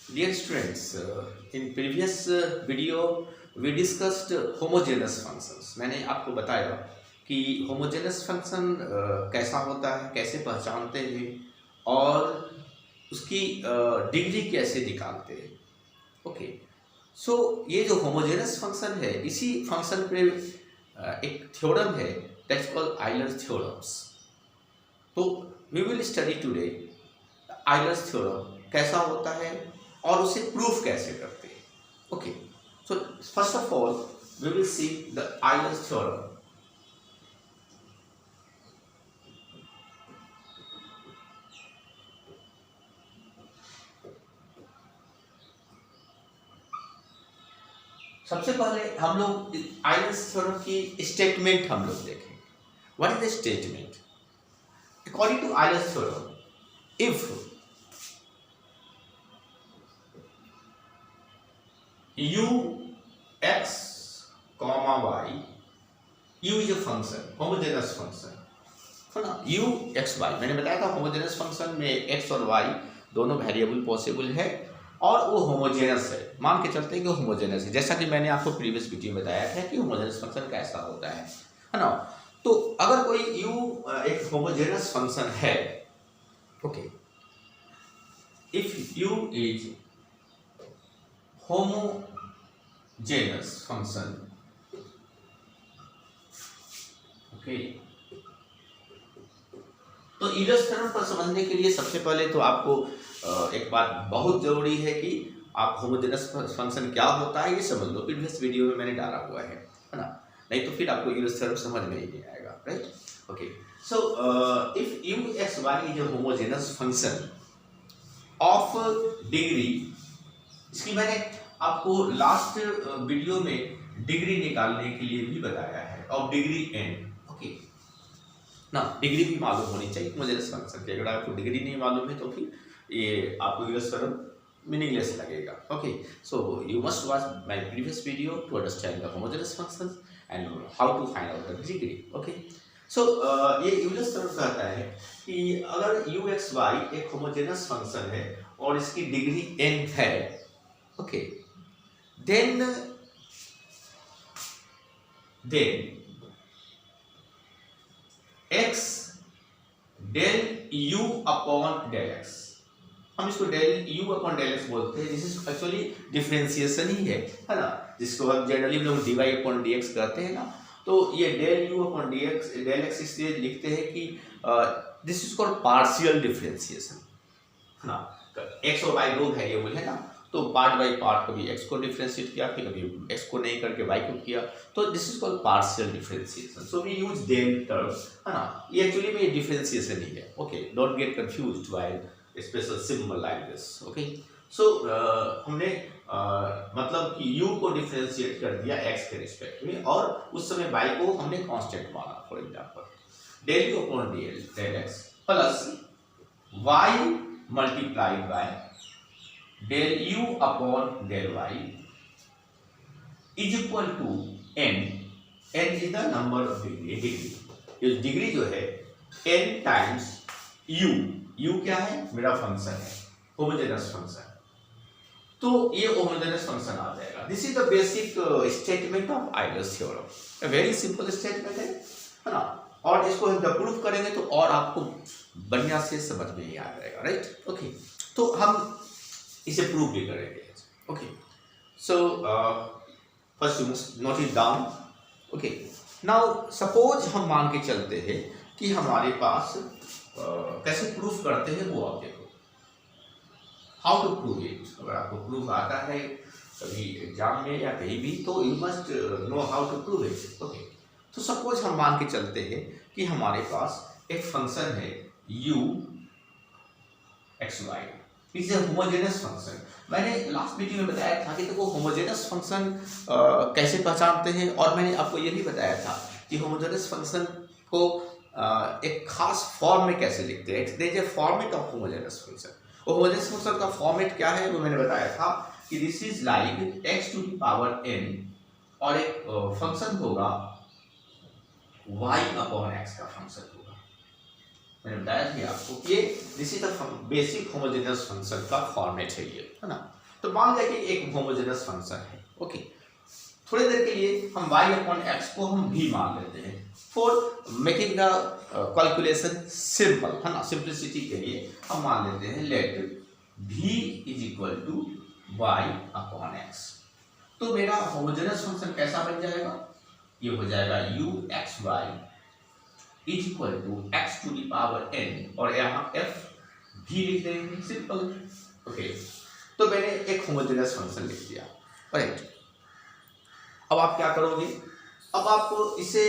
Dear students, in previous video we discussed homogeneous functions. मैंने आपको बताया कि homogeneous function कैसा होता है, कैसे पहचानते हैं और उसकी डिग्री कैसे निकालते हैं. ओके, सो ये जो homogeneous function है, इसी फंक्शन पे एक थ्योरम है दैट्स कॉल्ड आइलर थ्योरम्स. तो we will study today Euler's theorem कैसा होता है और उसे प्रूफ कैसे करते हैं. Okay, so first of all we will see the Euler's theorem. सबसे पहले हम लोग आइलर्स थ्योरम की स्टेटमेंट हम लोग देखें. What is the statement? According to Euler's theorem, if u x comma y, u is a function, homogeneous function है ना. u x y मैंने बताया था homogeneous function में x और y दोनों वेरिएबल पॉसिबल है और वो होमोजेनस है. मान के चलते हैं कि होमोजेनस है, जैसा कि मैंने आपको प्रीवियस वीडियो में बताया था कि होमोजेनस फंक्शन कैसा होता है ना. तो अगर कोई u एक होमोजेनस फंक्शन है, okay, if u is homogeneous function, okay, तो यूलर्स थ्योरम पर समझने के लिए सबसे पहले तो आपको एक बात बहुत जरूरी है कि आप होमोजेनस फंक्शन क्या होता है ये समझ लो. प्रीवियस वीडियो में मैंने डाला हुआ है ना. नहीं तो फिर आपको यूलर्स थ्योरम समझ में ही नहीं आएगा, right. Okay, so if u x y is a homogeneous function of degree, इसकी मैंने आपको लास्ट वीडियो में डिग्री निकालने के लिए भी बताया है और डिग्री n. ओके ना, डिग्री भी मालूम होनी चाहिए होमोजेनस फंक्शन की. अगर आपको डिग्री नहीं मालूम है तो फिर ये आपको यूलर्स थ्योरम मीनिंगलेस लगेगा. Okay, so you must watch my previous video to understand the homogeneous functions and how to find out the degree. Okay, so ये यूलर्स थ्योरम कहता है कि अगर u x y एक होमोजेनस फंक्शन है और इसकी डिग्री n है, okay, then x del u upon del x, हम इसको del u upon del x बोलते हैं. दिस इज एक्चुअली डिफरेंशिएशन ही है ना, जिसको हम जनरली लोग dy upon dx कहते हैं ना. तो ये del u upon dx del x इसलिए लिखते हैं कि this is called partial differentiation है ना. x और y दो वेरिएबल है ना, तो पार्ट बाय पार्ट कभी x को डिफरेंशिएट किया, फिर कभी x को नहीं करके y को किया, तो this is called partial differentiation. So we use del term है ना. ये एक्चुअली में डिफरेंशिएशन ही है. Okay, don't get confused by special symbol like this. Okay, so हमने मतलब कि u को डिफरेंशिएट कर दिया x के रिस्पेक्ट में और उस समय y को हमने कांस्टेंट माना. For example del u upon del x plus y multiplied by del u upon del y is equal to n. n is the number of degree. ये डिग्री जो है n टाइम्स u. u क्या है? मेरा function है, homogeneous function. तो ये homogeneous function आ जाएगा. This is the basic statement of Euler's theorem. Very simple statement है ना. और इसको जब प्रूफ करेंगे तो और आपको बढ़िया से समझ में ही आ जाएगा, राइट. ओके, तो हम इसे प्रूव भी करेंगे. Okay, so first you must note it down. Okay, now suppose हम मान के चलते हैं कि हमारे पास कैसे प्रूफ करते हैं वो आप देखो. How to prove it. अगर आपको प्रूफ आता है कभी एग्जाम में या कहीं भी तो you must know how to prove it. Okay, तो सपोज हम मान के चलते हैं कि हमारे पास एक फंक्शन है u x y is a homogeneous function. मैंने लास्ट वीडियो में बताया था कि देखो होमोजेनस फंक्शन कैसे पहचानते हैं, और मैंने आपको ये भी बताया था कि होमोजेनस फंक्शन को एक खास फॉर्म में कैसे लिखते हैं. There is a format of homogeneous function. और होमोजेनस फंक्शन का फॉर्मेट क्या है वो मैंने बताया था कि this is like x to the power n और एक फंक्शन होगा y अपॉन x का फंक्शन होगा मैंने बताया था आपको कि ये this is the basic homogeneous function का फॉर्मेट है ये, है ना। तो मान लिया कि एक होमोजेनियस फंक्शन है, ओके। थोड़ी देर के लिए हम y अपॉन x को हम v मान लेते हैं for making the calculation simple, है ना। सिंप्लिसिटी के लिए हम मान लेते हैं let v is equal to y upon x। तो मेरा होमोजेनियस फंक्शन कैसा बन जाएगा, ये हो जाएगा u(xy) is equal to x to the power n और यहाँ f v लिख देंगे, सिंपल, ओके। तो मैंने एक होमोजेनियस फंक्शन लिख दिया, राइट। अब आप क्या करोगे, अब आप इसे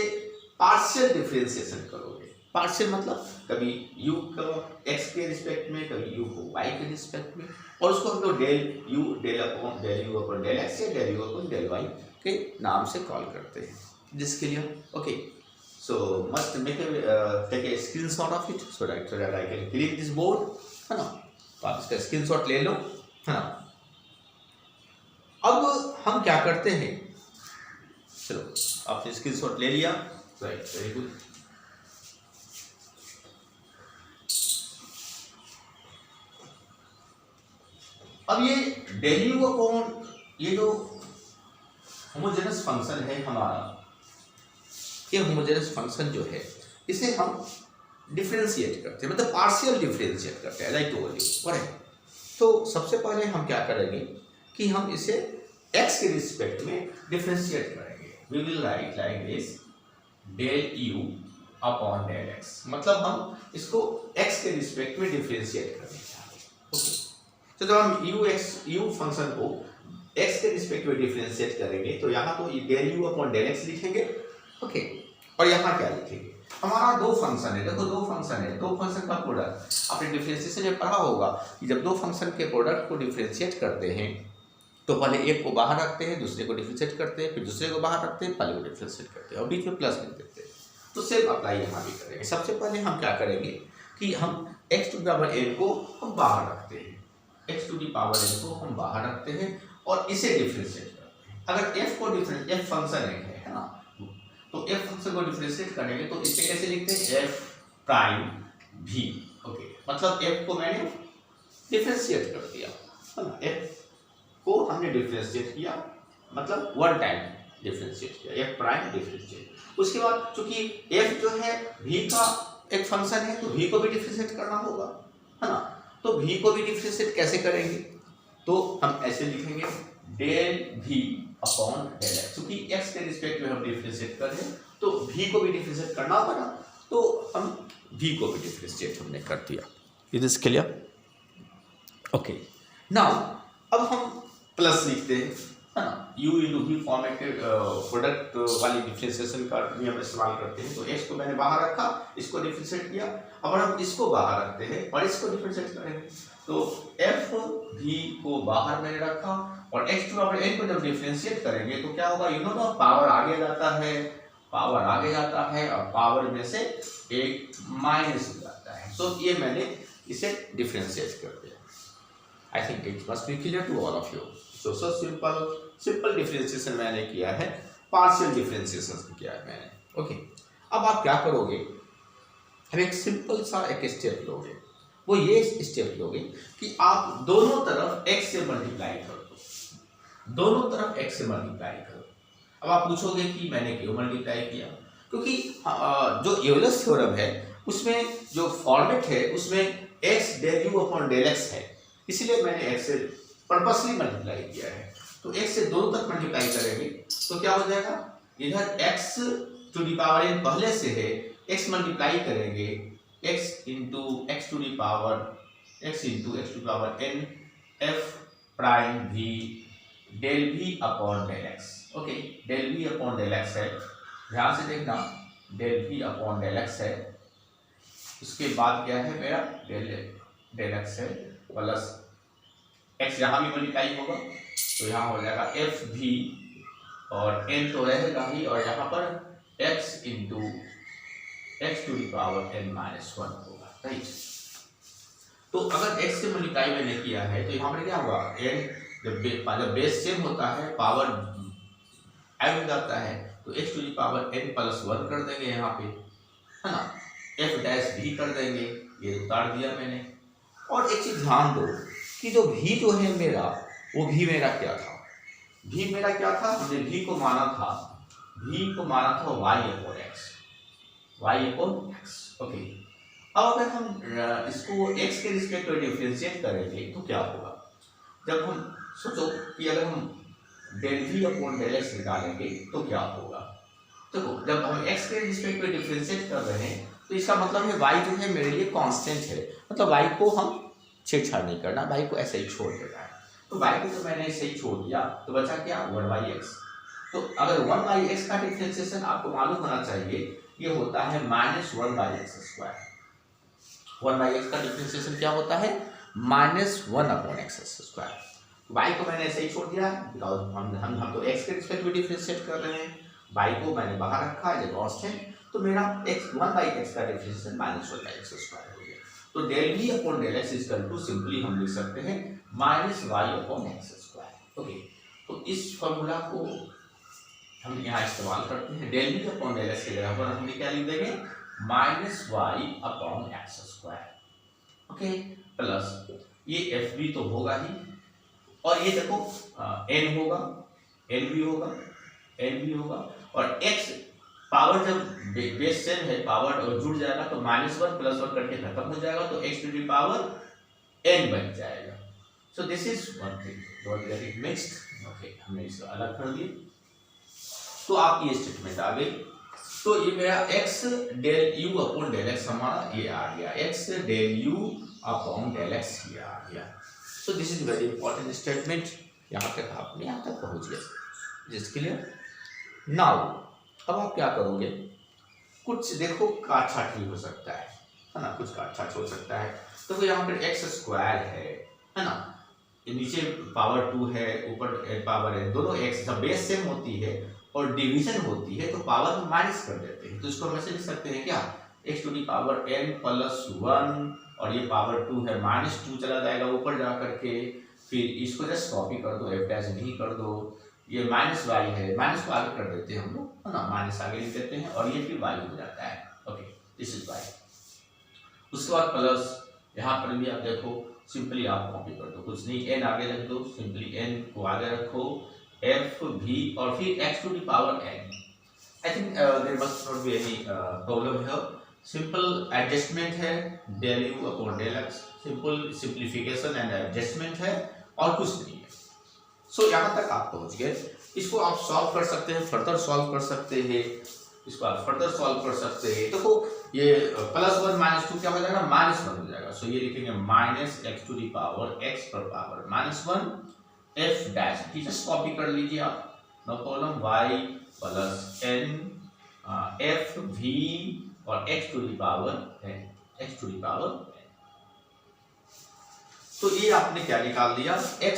पार्शियल डिफरेंशिएशन करोगे। पार्शियल मतलब कभी u को x के रिस्पेक्ट में, कभी u को y के रिस्पेक्ट में, और उसको हम लोग del u del upon del u upon del x या del u upon del y के नाम से कॉल करते हैं, जिसके लिए, okay. So must make take a screenshot of it so that I can clean this board, है ना। तो आप इसका स्क्रीनशॉट ले लो, है ना। अब हम क्या करते हैं, चलो आपने स्क्रीनशॉट ले लिया, राइट, वेरी गुड। अब ये डेल यू अपॉन ये जो होमोजेनस फंक्शन है हमारा, ये होमोजेनस फंक्शन जो है इसे हम डिफरेंशिएट करते हैं, मतलब पार्शियल डिफरेंशिएट करते हैं, लाइक टोल्ड यू, राइट। तो सबसे पहले हम क्या करेंगे कि हम इसे x के रिस्पेक्ट में डिफरेंशिएट करेंगे। We will write like this del u upon del x, मतलब हम इसको x के रिस्पेक्ट में डिफरेंशिएट करने चाहते हैं, ओके। तो जब हम u फंक्शन को x के रिस्पेक्ट में डिफरेंशिएट करेंगे तो यहाँ तो del u upon del x लिखेंगे, ओके। और यहाँ क्या लिखेंगे, हमारा दो फंक्शन है, देखो दो फंक्शन है, दो फंक्शन का प्रोडक्ट आपने डिफरेंशिएशन में पढ़ा होगा कि जब दो फंक्शन के प्रोडक्ट को डिफरेंशिएट करते हैं तो पहले एक को बाहर रखते हैं, दूसरे को डिफरेंशिएट करते हैं, फिर दूसरे को बाहर रखते हैं, पहले को डिफरेंशिएट करते हैं और बीच में प्लस लिख देते हैं। तो सेम अप्लाई यहाँ भी करेंगे। सबसे पहले हम क्या करेंगे कि हम x to the power n को हम बाहर रखते हैं, x to the power n को हम बाहर रखते हैं और इसे डिफरेंशिएट करते हैं। अगर f को डिफरेंशिएट, f फंक्शन है ना, तो f फंक्शन को डिफरेंशिएट करेंगे तो इसे कैसे लिखते हैं, f प्राइम v, ओके। मतलब f को मैंने डिफरेंशिएट कर दिया, है ना। f को हमने डिफरेंशिएट किया, मतलब वन टाइम डिफरेंशिएट किया, f प्राइम डिफरेंशिएट। उसके बाद चूंकि f जो है v का एक फंक्शन है तो v को भी डिफरेंशिएट करना होगा, है ना। तो v को भी डिफरेंशिएट कैसे करेंगे, तो हम ऐसे लिखेंगे del v upon del x। क्योंकि x के रिस्पेक्ट में हम डिफरेंशिएट कर रहे हैं तो v को भी डिफरेंशिएट करना होगा ना, तो हम v को भी डिफरेंशिएट हमने कर दिया। It is clear, okay. Now अब हम प्लस लिखते हैं, है ना। u इंटू v फॉर्मेट के प्रोडक्ट वाली डिफरेंशिएशन का नियम इस्तेमाल करते हैं। तो x को मैंने बाहर रखा, इसको डिफरेंशिएट किया, अब हम इसको बाहर रखते हैं और इसको डिफरेंशिएट करेंगे। तो f v को बाहर मैंने रखा और x टू पावर n को जब डिफरेंशिएट करेंगे तो क्या होगा, यू नो ना, पावर आगे जाता है, पावर आगे जाता है और पावर में से एक माइनस हो जाता है। सो ये मैंने इसे डिफरेंशिएट कर दिया। I think it must be clear to all of you. So simple differentiation मैंने किया है, पार्शियल डिफरेंशिएशन किया है मैंने, ओके। अब आप क्या करोगे, हम एक सिंपल सा एक स्टेप लोगे, वो ये स्टेप लोगे कि आप दोनों तरफ x से मल्टीप्लाई कर दो, दोनों तरफ x से मल्टीप्लाई करो। अब आप पूछोगे कि मैंने क्यों मल्टीप्लाई किया, क्योंकि जो यूलर्स थ्योरम है उसमें जो फॉर्मेट है उसमें x del u upon del x है, इसलिए मैंने x से पर्पसली मल्टीप्लाई किया है। तो x से दोनों तक मल्टीप्लाई करेंगे तो क्या हो जाएगा, इधर x to the power n पहले से है, x मल्टीप्लाई करेंगे x into x to the power x into x to the power n f prime v del v upon del x, okay. Del v upon del x है, ध्यान से देखना, del v upon del x है। उसके बाद क्या है मेरा डेल x है प्लस x, यहाँ भी मल्टीप्लाई होगा तो यहाँ हो जाएगा एफ भी और n तो रहेगा ही, और यहाँ पर x into x to the power n minus 1 होगा, राइट। तो अगर x से मल्टीप्लाई मैंने किया है तो यहाँ पर क्या होगा, n जब बेस सेम होता है पावर ऐड हो जाता है तो x to the power n plus 1 कर देंगे यहाँ पे, है ना। एफ डैश भी कर देंगे, ये उतार दिया मैंने। और एक चीज ध्यान दो कि जो भी जो है मेरा, वो भी मेरा क्या था, भी मेरा क्या था, हमने भी को माना था y अपॉन x, ओके। अब अगर हम इसको x के रिस्पेक्ट में डिफरेंशिएट करेंगे तो क्या होगा, जब हम सोचो कि अगर हम del v upon del x निकालेंगे तो क्या होगा। देखो जब हम x के रिस्पेक्ट में डिफरेंशिएट कर रहे हैं तो इसका मतलब है y जो है मेरे लिए कांस्टेंट है, मतलब y को हम छेड़छाड़ नहीं करना, y को ऐसे ही छोड़ देना है। तो y को तो मैंने ऐसे ही छोड़ दिया, तो बचा क्या 1/x। तो अगर 1/x का डिफरेंशिएशन आपको मालूम होना चाहिए, ये होता है -1/x²। 1/x का डिफरेंशिएशन क्या होता है, -1/x²। y को मैंने ऐसे ही छोड़ दिया बिकॉज हम तो x के रिस्पेक्ट में डिफरेंशिएट कर रहे हैं, y को मैंने बाहर रखा है कांस्टेंट, तो मेरा 1/x का डिफरेंशिएशन -1/x² हो गया। तो del v upon del x equal to simply हम लिख सकते हैं -y/x²। ओके, तो इस फॉर्मूला को हम यहाँ इस्तेमाल करते हैं। Del v upon del x की जगह पर हम क्या लिख देंगे, -y/x²। ओके, प्लस ये एफ भी तो होगा ही, और ये देखो n होगा, n भी होगा, और x पावर जब बेस सेम है, पावर और जुड़ जाएगा तो -1 + 1 करके खत्म हो जाएगा, तो x to the power n बन जाएगा। So this is one thing, don't get it mixed. Okay, हमने इसको अलग कर दिया, तो आपकी ये स्टेटमेंट आ गई। तो ये मेरा x del u upon del x हमारा ये आ गया, x del u upon del x ये आ गया। So this is very important statement. यहाँ तक आपने यहाँ तक पहुँच गए, जिस क्लियर। नाउ अब आप क्या करोगे, कुछ देखो काटछाट भी हो सकता है ना, कुछ काटछाट हो सकता है। तो यहाँ पर x² है ना, नीचे पावर 2 है, ऊपर पावर है, दोनों x जब बेस सेम होती है और डिवीजन होती है तो पावर हम माइनस कर देते हैं, तो इसको हम ऐसे लिख सकते हैं क्या, x to the power n + 1, और ये पावर 2 है, -2 चला जाएगा ऊपर जा करके, फिर इसको जस्ट कॉपी कर दो, f डैश भी कर दो, ये -y है, माइनस को आगे कर देते हैं हम लोग, है ना, माइनस आगे लिख देते हैं, और ये फिर y हो जाता है। Okay, this is y। उसके बाद प्लस यहाँ पर भी आप देखो, सिंपली आप कॉपी कर दो, कुछ नहीं, n आगे रख दो, सिंपली n को आगे रखो, f भी, और फिर x to the power n। I think there must not be any problem here. Simple adjustment है, del u upon del x, simple simplification and adjustment है, और कुछ नहीं है। सो यहाँ तक आप पहुँच गए। इसको आप सॉल्व कर सकते हैं, फर्दर सॉल्व कर सकते हैं, इसको आप फर्दर सॉल्व कर सकते हैं। देखो ये +1 -2 क्या हो जाएगा, -1 हो जाएगा। सो ये लिखेंगे -x to the power x पर power -1 f dash, just copy कर लीजिए आप, no problem, y + n f v और x to the power n। तो ये आपने क्या निकाल दिया, x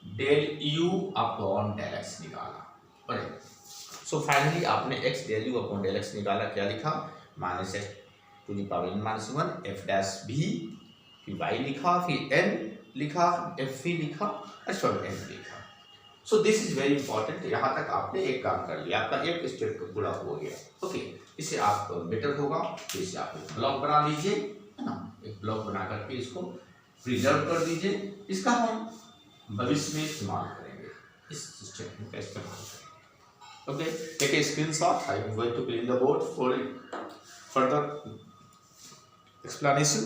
del u upon del x निकाला। सो फाइनली आपने x del u upon del x निकाला, क्या लिखा, -x to the power n-1 f dash भी, फिर y लिखा, फिर n लिखा, f v लिखा, और n लिखा। सो दिस इज वेरी इंपॉर्टेंट। यहाँ तक आपने एक काम कर लिया, आपका एक स्टेप पूरा हो गया। ओके, इससे आप बेटर होगा, तो इसे आप एक ब्लॉक बना लीजिए, है ना, एक ब्लॉक बना करके इसको प्रिजर्व कर दीजिए, इसका हम भविष्य में इस्तेमाल करेंगे, इस स्टेटमेंट का इस्तेमाल करेंगे। Okay, take a screenshot, I am going to clean the board for further explanation.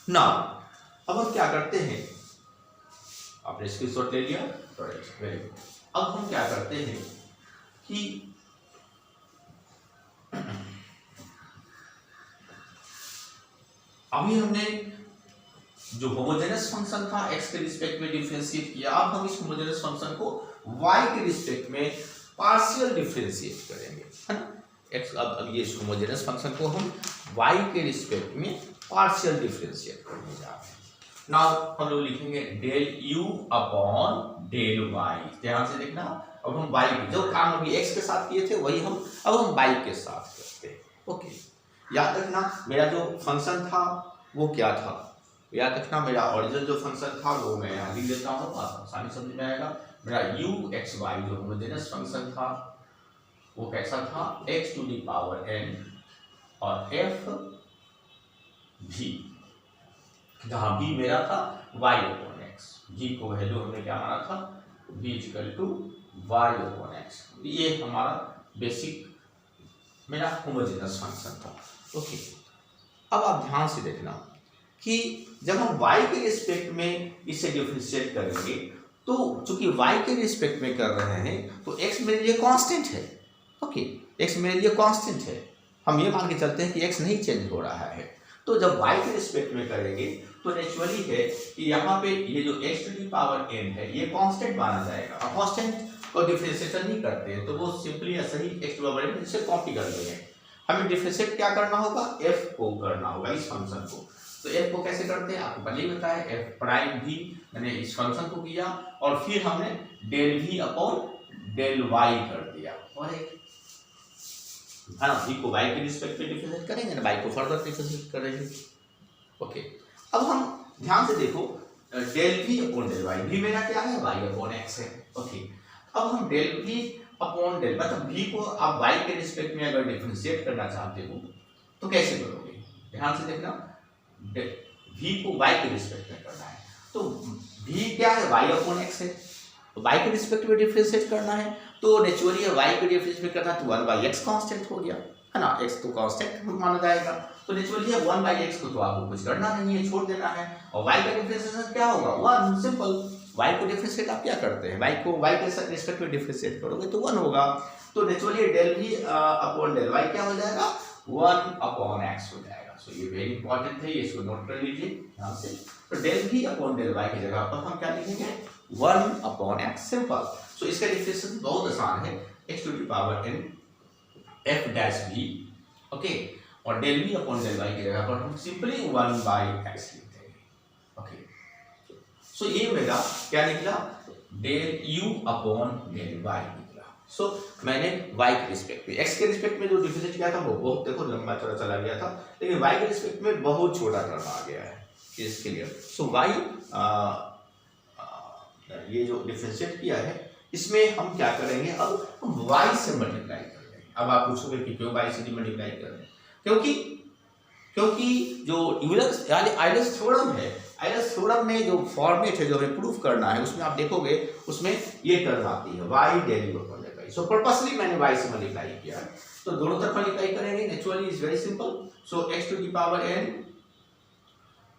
Now अब हम क्या करते हैं, आपने स्क्रीनशॉट ले लिया, वेरी गुड। अब हम क्या करते हैं कि अभी हमने जो होमोजेनस फंक्शन था x के रिस्पेक्ट में डिफरेंशिएट किया, अब हम इस होमोजेनस फंक्शन को y के रिस्पेक्ट में पार्शियल डिफरेंशिएट करेंगे, है ना। x अब ये होमोजेनस फंक्शन को हम y के रिस्पेक्ट में पार्शियल डिफरेंशिएट करने जा रहे हैं। नाउ हम लोग लिखेंगे del u upon del y, ध्यान से देखना। अब हम y के जो काम अभी x के साथ किए थे वही हम अब y के साथ करते हैं। ओके, याद रखना मेरा जो फंक्शन था वो क्या था, याद रखना मेरा ओरिजिनल जो फंक्शन था वो मैं यहाँ लिख देता हूँ, आप आसानी समझ में आएगा। मेरा u(x,y) जो होमोजेनस फंक्शन था वो कैसा था, x to the power n और एफ भी, जहां भी मेरा था y अपॉन एक्स, भी को वैल्यू हमने क्या माना था v equal to y upon x. ये हमारा बेसिक मेरा होमोजेनस फंक्शन था। ओके, अब आप ध्यान से देखना कि जब हम y के रिस्पेक्ट में इसे डिफरेंशिएट करेंगे तो चूंकि y के रिस्पेक्ट में कर रहे हैं तो x मेरे लिए कांस्टेंट है। ओके, x मेरे लिए कांस्टेंट है, हम ये मान के चलते हैं कि x नहीं चेंज हो रहा है। तो जब y के रिस्पेक्ट में करेंगे तो नेचुरली है कि यहाँ पे ये जो x to the power n है ये कांस्टेंट माना जाएगा। और कांस्टेंट को डिफरेंशिएशन नहीं करते हैं तो वो सिंपली ऐसा ही x टू पावर n से कॉपी कर देंगे। हमें डिफरेंशिएट क्या करना होगा, f को करना होगा, इस फंक्शन को। तो f को कैसे करते हैं आपको पहले ही बताया, f प्राइम भी मैंने इस फंक्शन को किया और फिर हमने del v upon del y कर दिया। और एक है ना, v को y के रिस्पेक्ट में डिफरेंशिएट करेंगे ना, y को फर्दर डिफरेंशिएट करेंगे। ओके, अब हम ध्यान से देखो, del v upon del y, v मेरा क्या है y अपॉन x है। ओके, अब हम डेल v अपॉन डेल, मतलब v को आप y के रिस्पेक्ट में अगर डिफरेंशिएट करना चाहते हो तो कैसे करोगे, ध्यान से देखना, v को y के रिस्पेक्ट में करना है तो v क्या है y अपॉन x है, तो y के रिस्पेक्ट में डिफरेंशिएट करना है तो नेचुरली y के डिफरेंशिएट करना तो 1/x कांस्टेंट हो गया है ना, x तो कांस्टेंट माना जाएगा। तो नेचुरली 1/x को तो आपको कुछ करना नहीं है, छोड़ देना है। और y का डिफरेंशिएशन क्या होगा 1, सिंपल। y को डिफरेंशिएट आप क्या करते हैं, y को y के रिस्पेक्ट में डिफरेंशिएट करोगे तो 1 होगा। तो naturally del v upon del y क्या हो जाएगा 1 अपॉन x हो जाएगा। सो ये वेरी इंपॉर्टेंट है, इसको नोट कर लीजिए ध्यान से। तो del v upon del y की जगह पर हम क्या लिखेंगे 1 अपॉन x, सिंपल। सो इसका डिफरेंशिएशन बहुत आसान है, x to the power n f dash v। Okay, और del v upon del y की जगह पर हम सिंपली 1/x लिख देंगे। ओके, सो ये मेरा क्या निकला del u upon del y निकला। सो मैंने y के रिस्पेक्ट में, x के रिस्पेक्ट में जो डिफरेंशिएट किया था वो बहुत देखो लंबा चौड़ा चला गया था, लेकिन y के रिस्पेक्ट में बहुत छोटा टर्म आ गया है इसके लिए। सो y ये जो डिफरेंशिएट किया है इसमें हम क्या करेंगे, अब हम y से मल्टीप्लाई कर देंगे। अब आप पूछोगे कि क्यों y से मल्टीप्लाई कर रहे हैं, क्योंकि जो यूलर्स आइलर्स थ्योरम है, आइलर्स थ्योरम में जो फॉर्मेट है जो हमें प्रूफ करना है उसमें आप देखोगे उसमें ये टर्म आती है y del u upon del y। So purposely मैंने y से मल्टीप्लाई किया है, तो दोनों तरफ मल्टीप्लाई करेंगे, naturally is very simple. So x to the power n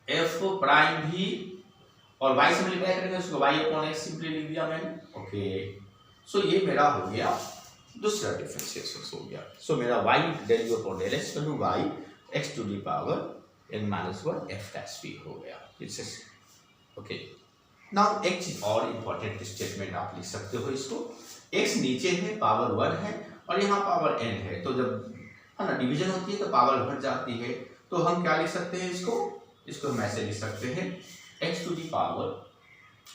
f prime v और y से मल्टीप्लाई करेंगे उसको y अपॉन x सिंपली लिख दिया मैंने। ओके, सो ये मेरा हो गया दूसरा डिफरेंशिएशन हो गया। सो मेरा y del u upon del x equal to y x to the power n minus 1 f dash v हो गया। इट्स ओके, नाउ एक चीज और इंपॉर्टेंट स्टेटमेंट आप लिख सकते हो इसको, x नीचे है पावर 1 है और यहाँ पावर n है, तो जब है ना डिवीजन होती है तो पावर घट जाती है, तो हम क्या लिख सकते हैं इसको हम ऐसे लिख सकते हैं x टू दी पावर,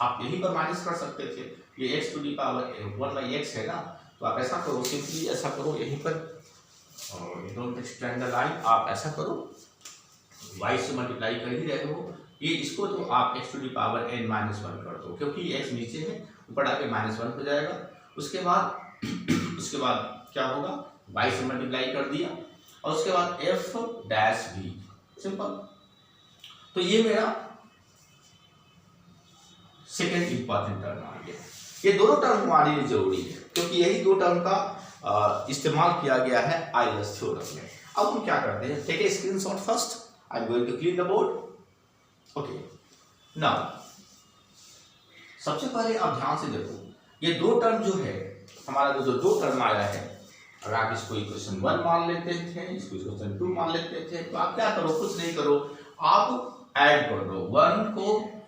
आप यहीं पर माइनस कर सकते थे, ये x to the power 1/x है ना, तो आप ऐसा करो, सिंपली ऐसा करो यहीं पर, और डोंट एक्सटेंड द लाइन, आप ऐसा करो y से मल्टीप्लाई कर ही रहे हो, ये इसको तो आप x to the power n minus 1 कर दो, क्योंकि x नीचे है ऊपर आके माइनस 1 हो जाएगा। उसके बाद क्या होगा, y से मल्टीप्लाई कर दिया और उसके बाद f डैश v, सिंपल। तो ये मेरा सेकेंड इंपॉर्टेंट टर्म आ गया। ये दोनों टर्म हमारे लिए जरूरी है क्योंकि यही दो टर्म का इस्तेमाल किया गया है आइलर्स थ्योरम में। अब हम क्या करते हैं, take a screenshot first, I am going to clean the board. Okay, now सबसे पहले आप ध्यान से देखो, ये दो टर्म जो है हमारा जो दो टर्म आया है, अगर आप इसको इक्वेशन 1 मान लेते थे, इसको इक्वेशन 2 मान लेते थे, तो आप क्या करो, कुछ नहीं करो, आप ऐड कर दो, 1 को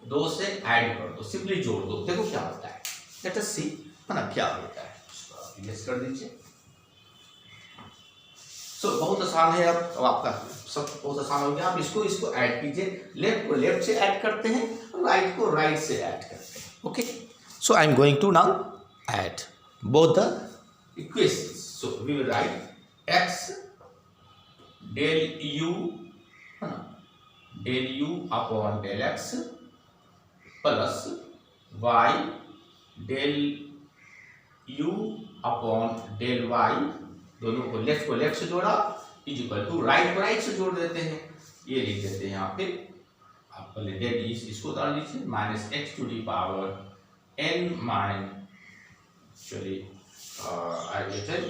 2 से ऐड कर दो, सिंपली जोड़ दो, देखो क्या होता है। लेट अस सी है ना क्या होता है, इसको आप इरेज कर दीजिए। सो बहुत आसान है, अब आपका सब बहुत आसान हो गया। आप इसको ऐड कीजिए, लेफ्ट को लेफ्ट से ऐड करते हैं, राइट को राइट से ऐड करते हैं। Okay, so I am going to now add both the equations. So we will write x del u है ना, del u upon del x plus y del u upon del y, दोनों को left से जोड़ा, is equal to, right को right से जोड़ देते हैं, ये लिख देते हैं यहाँ पे, आप पहले डेट इसको उतार लीजिए, minus x to the power n माइन, चलिए I written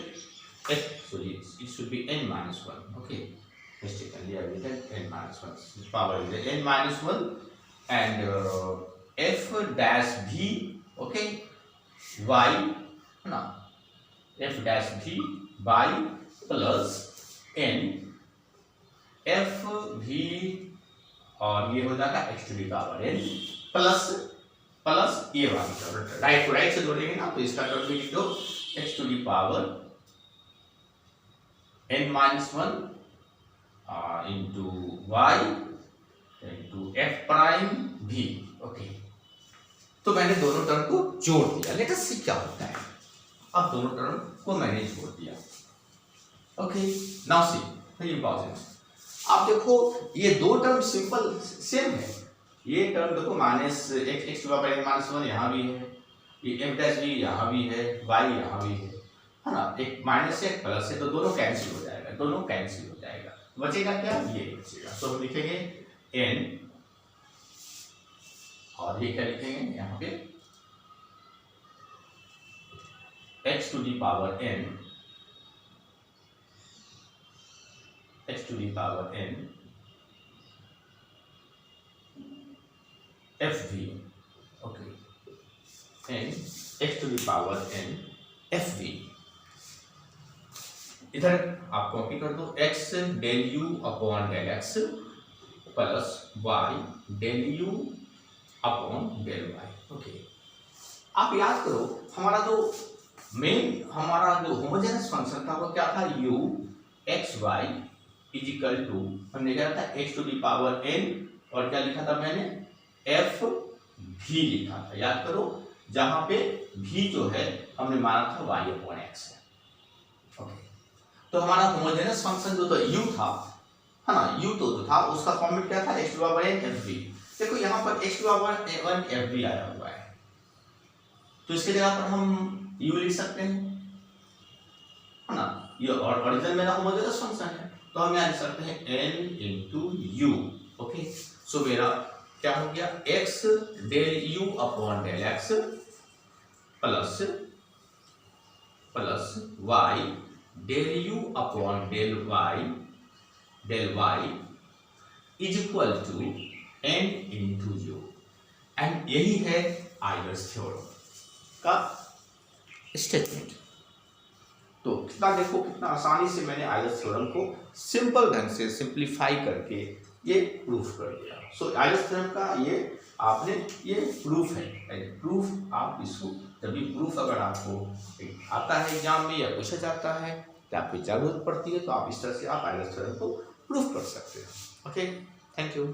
x, sorry, it should be n minus 1, okay, mistakenly I written n minus 1, power is n minus 1 and f dash v, okay, y, no, f dash v by plus n f v, और ये हो जाएगा x to the power n plus ये वाली term, right को right से जोड़ेंगे ना, तो इसका टर्म भी लिख दो x to the power n minus 1 into y into f prime v, okay. तो मैंने दोनों टर्म को जोड़ दिया, लेट अस सी क्या होता है। अब दोनों टर्म को मैंने जोड़ दिया, okay. Now see, very important, आप देखो ये दो टर्म सिंपल सेम है, ये टर्म देखो minus x to power n minus 1 यहाँ भी है, ये f डैश भी यहाँ भी है, y यहाँ भी है ना, एक माइनस एक प्लस है, तो दोनों कैंसिल हो जाएगा, दोनों कैंसिल हो जाएगा, बचेगा क्या, ये बचेगा। तो हम लिखेंगे n, और ये क्या लिखेंगे यहाँ पे x to the power n, x to the power n fv, okay, n x to the power n fv। इधर आप कॉपी कर दो, x del u upon del x plus y del u upon del y, okay. आप याद करो हमारा जो homogeneous function था वो क्या था, u x y is equal to, हमने क्या था x to the power n, और क्या लिखा था मैंने, f v लिखा था, याद करो, जहां पे v जो है हमने माना था y अपॉन x है, ओके। तो हमारा होमोजेनस फंक्शन जो तो u था, है ना, u तो था, उसका फॉर्मेट क्या था, x to power n fv। देखो यहाँ पर x to power n fv आया हुआ है, तो इसके जगह पर हम u लिख सकते हैं, है ना, ये ओरिजिन मेरा होमोजेनस फंक्शन है, तो हम यहाँ लिख सकते हैं n into u, okay. So मेरा क्या हो गया, x del u upon del x plus y del u upon del y is equal to n into u, and यही है आयलर्स थ्योरम का स्टेटमेंट। तो कितना देखो, कितना आसानी से मैंने आयलर्स थ्योरम को सिंपल ढंग से सिंप्लीफाई करके ये प्रूफ कर दिया। सो आयलर्स थ्योरम का ये आपने, ये प्रूफ है, प्रूफ आप इसको, जब भी प्रूफ अगर आपको आता है एग्जाम में या पूछा जाता है या आपको जरूरत पड़ती है, तो आप इस तरह से आप आयलर्स थ्योरम को प्रूफ कर सकते हैं, ओके। Thank you.